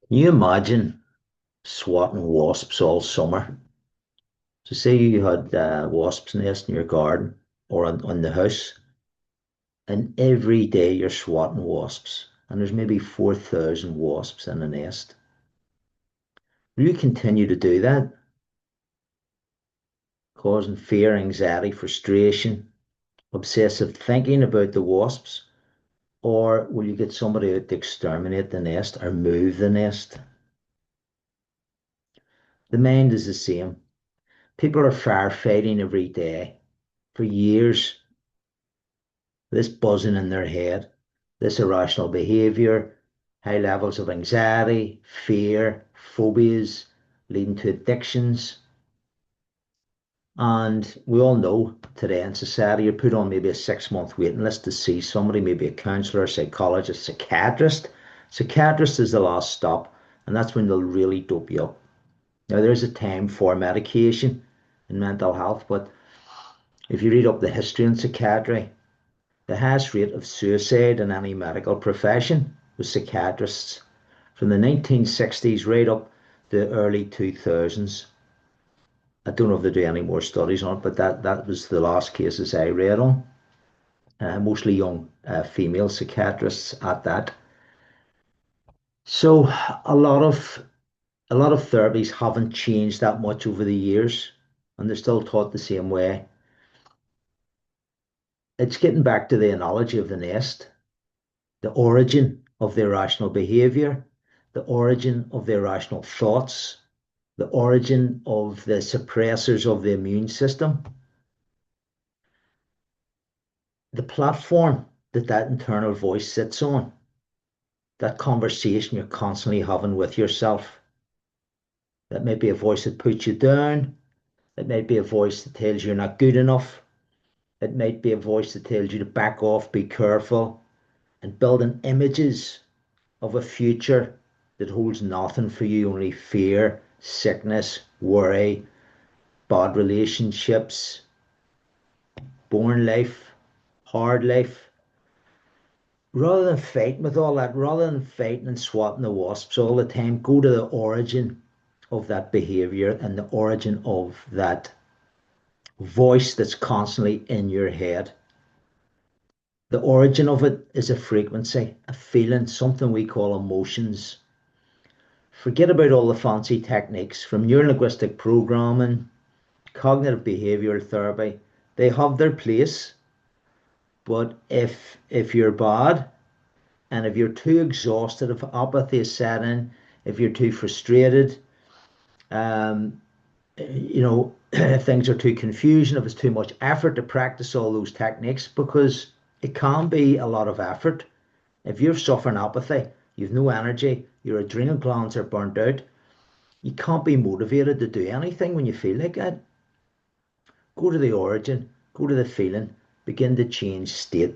Can you imagine swatting wasps all summer? So say you had wasps nest in your garden or on the house, and every day you're swatting wasps, and there's maybe 4,000 wasps in a nest. Will you continue to do that, causing fear, anxiety, frustration, obsessive thinking about the wasps? Or will you get somebody out to exterminate the nest or move the nest? The mind is the same. People are firefighting every day for years, this buzzing in their head, this irrational behavior, high levels of anxiety, fear, phobias, leading to addictions. And we all know today in society, you're put on maybe a 6 month waiting list to see somebody, maybe a counselor, psychologist, psychiatrist. Psychiatrist is the last stop, and that's when they'll really dope you up. Now, there's a time for medication in mental health, but if you read up the history in psychiatry, the highest rate of suicide in any medical profession was psychiatrists from the 1960s right up to the early 2000s. I don't know if they do any more studies on it, but that was the last cases I read on. Mostly young female psychiatrists at that. So a lot of a lot of therapies haven't changed that much over the years, and they're still taught the same way. It's getting back to the analogy of the nest, the origin of the irrational behavior, the origin of the irrational thoughts, the origin of the suppressors of the immune system, the platform that internal voice sits on, that conversation you're constantly having with yourself. That might be a voice that puts you down. It might be a voice that tells you you're not good enough. It might be a voice that tells you to back off, be careful, and building images of a future that holds nothing for you, only fear, sickness, worry, bad relationships, born life, hard life. Rather than fighting with all that, rather than fighting and swatting the wasps all the time, go to the origin of that behavior and the origin of that voice that's constantly in your head. The origin of it is a frequency, a feeling, something we call emotions. Forget about all the fancy techniques from neurolinguistic programming, cognitive behavioral therapy. They have their place, but if you're bad and if you're too exhausted, if apathy is set in, if you're too frustrated, um, if things are too confusing, if it's too much effort to practice all those techniques, because it can be a lot of effort. If you're suffering apathy, you've no energy, your adrenal glands are burnt out, you can't be motivated to do anything when you feel like that. Go to the origin, go to the feeling, begin to change state,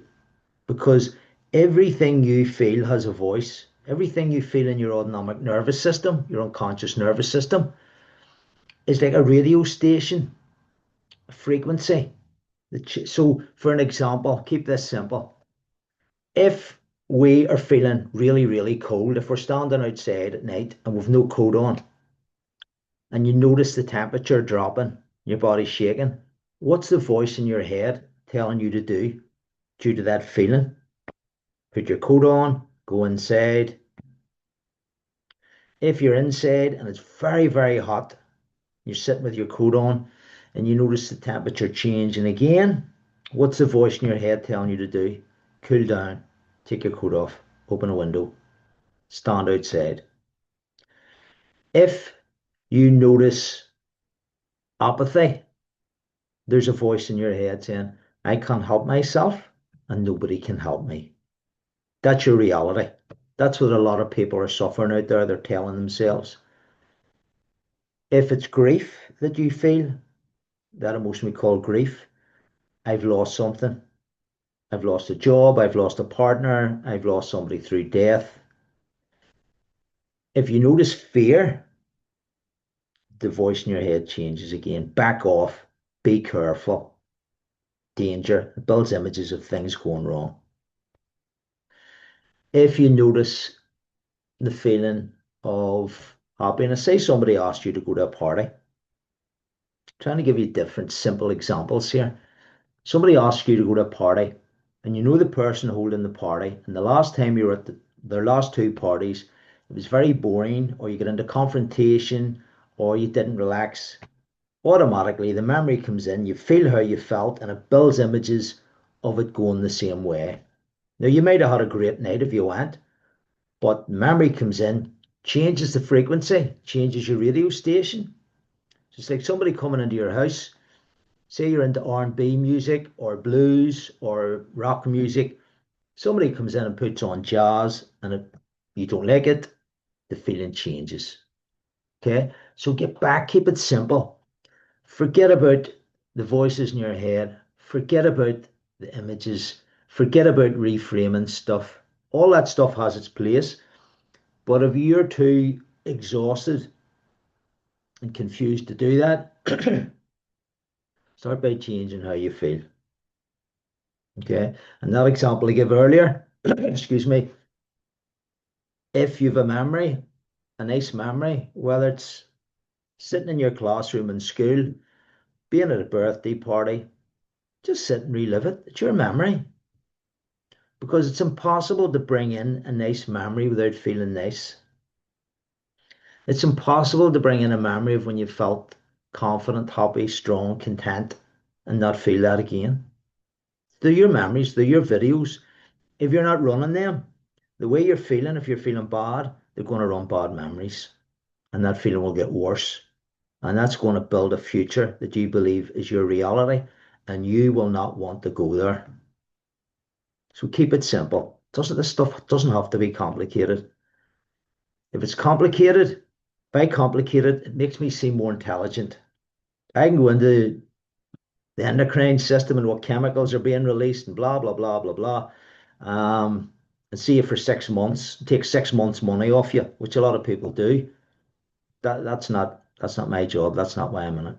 because everything you feel has a voice. Everything you feel in your autonomic nervous system, your unconscious nervous system, is like a radio station, a frequency. So, for an example, keep this simple. If we are feeling really, really cold, if we're standing outside at night and we've no coat on, and you notice the temperature dropping, your body shaking, what's the voice in your head telling you to do due to that feeling? Put your coat on, go inside. If you're inside and it's very, very hot, you're sitting with your coat on and you notice the temperature changing again, what's the voice in your head telling you to do? Cool down, take your coat off, open a window, stand outside. If you notice apathy, there's a voice in your head saying, I can't help myself and nobody can help me. That's your reality. That's what a lot of people are suffering out there. They're telling themselves. If it's grief that you feel, that emotion we call grief, I've lost something. I've lost a job. I've lost a partner. I've lost somebody through death. If you notice fear, the voice in your head changes again. Back off. Be careful. Danger. It builds images of things going wrong. If you notice the feeling, of happiness. Say somebody asked you to go to a party. I'm trying to give you different simple examples here. Somebody asks you to go to a party, and you know the person holding the party, and the last time you were at their last two parties, it was very boring, or you get into confrontation, or you didn't relax. Automatically, the memory comes in, you feel how you felt, and it builds images of it going the same way. Now, you might have had a great night if you went, but memory comes in, changes the frequency, changes your radio station. Just like somebody coming into your house, say you're into R&B music or blues or rock music, somebody comes in and puts on jazz and you don't like it, the feeling changes. Okay, so get back, keep it simple. Forget about the voices in your head, forget about the images, forget about reframing stuff. All that stuff has its place, but if you're too exhausted and confused to do that, start by changing how you feel. Okay. And that example I gave earlier, excuse me, if you've a memory, a nice memory, whether it's sitting in your classroom in school, being at a birthday party, just sit and relive it. It's your memory. Because it's impossible to bring in a nice memory without feeling nice. It's impossible to bring in a memory of when you felt confident, happy, strong, content, and not feel that again. They're your memories, they're your videos. If you're not running them, the way you're feeling, if you're feeling bad, they're going to run bad memories. And that feeling will get worse. And that's going to build a future that you believe is your reality. And you will not want to go there. So keep it simple. Doesn't this stuff doesn't have to be complicated. If it's complicated, by complicated, it makes me seem more intelligent. I can go into the endocrine system and what chemicals are being released and blah blah blah blah blah. And see you for 6 months, take 6 months money off you, which a lot of people do. That's not my job. That's not why I'm in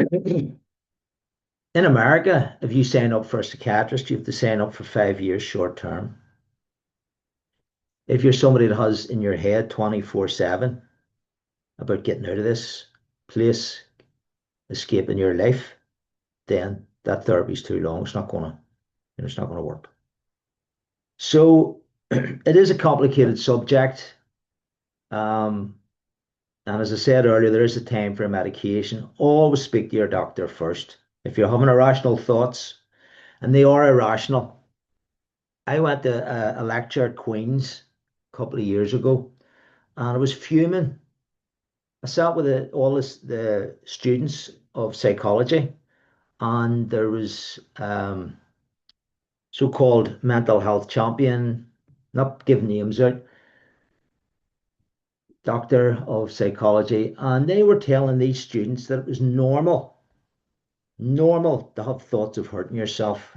it. In America, if you sign up for a psychiatrist, you have to sign up for 5 years short term. If you're somebody that has in your head 24/7 about getting out of this place, escaping your life, then that therapy is too long. It's not gonna work. So it is a complicated subject. Um, and as I said earlier, there is a time for a medication. Always speak to your doctor first. If you're having irrational thoughts, and they are irrational. I went to a lecture at Queen's a couple of years ago, and I was fuming. I sat with all the students of psychology, and there was so-called mental health champion, not giving names out, doctor of psychology, and they were telling these students that it was normal to have thoughts of hurting yourself.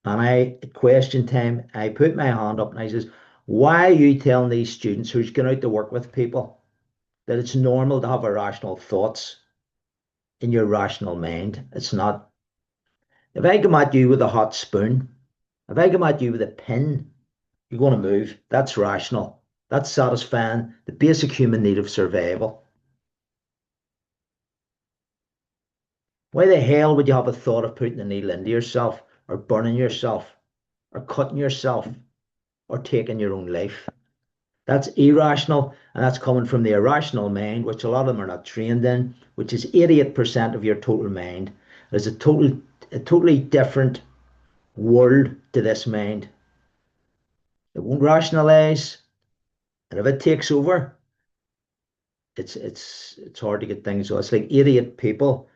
And at question time, I put my hand up and I says, why are you telling these students who's going out to work with people that it's normal to have irrational thoughts in your rational mind? It's not. If I come at you with a hot spoon, if I come at you with a pin, you're going to move. That's rational. That's satisfying the basic human need of survival. Why the hell would you have a thought of putting a needle into yourself or burning yourself or cutting yourself or taking your own life? That's irrational, and that's coming from the irrational mind, which a lot of them are not trained in, which is 88% of your total mind. There's a totally different world to this mind. It won't rationalize, and if it takes over, it's hard to get things. So it's like 88 people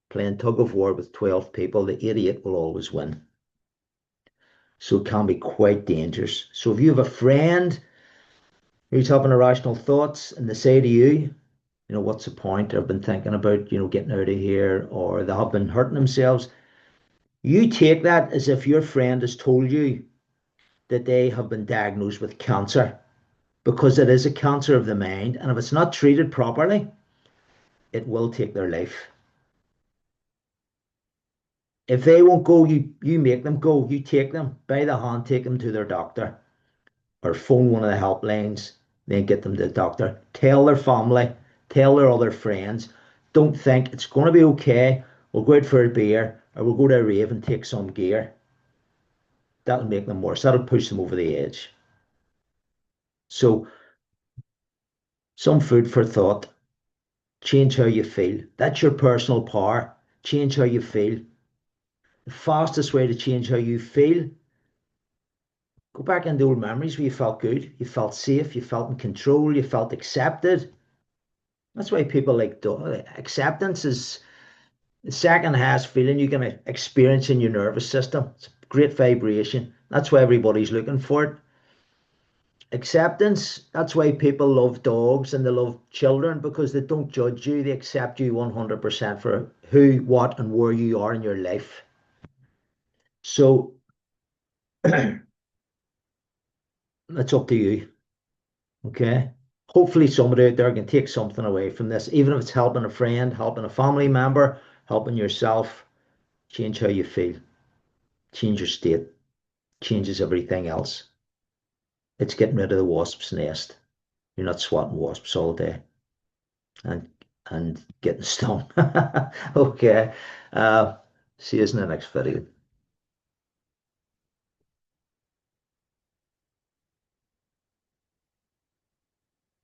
playing tug of war with 12 people. The idiot will always win. So it can be quite dangerous. So if you have a friend who's having irrational thoughts and they say to you, what's the point? I've been thinking about, getting out of here, or they have been hurting themselves. You take that as if your friend has told you that they have been diagnosed with cancer, because it is a cancer of the mind. And if it's not treated properly, it will take their life. If they won't go, you make them go. You take them by the hand, take them to their doctor. or phone one of the helplines, then get them to the doctor. Tell their family, tell their other friends. Don't think it's going to be okay. We'll go out for a beer or we'll go to a rave and take some gear. That'll make them worse. That'll push them over the edge. So, some food for thought. Change how you feel. That's your personal power. Change how you feel. The fastest way to change how you feel, go back into old memories where you felt good, you felt safe, you felt in control, you felt accepted. That's why people like acceptance is the second highest feeling you can experience in your nervous system. It's a great vibration. That's why everybody's looking for it. Acceptance, that's why people love dogs and they love children because they don't judge you. They accept you 100% for who, what, and where you are in your life. So it's up to you. Okay. Hopefully, somebody out there can take something away from this, even if it's helping a friend, helping a family member, helping yourself. Change how you feel, change your state, changes everything else. It's getting rid of the wasp's nest. You're not swatting wasps all day and getting stung. Okay. See you in the next video.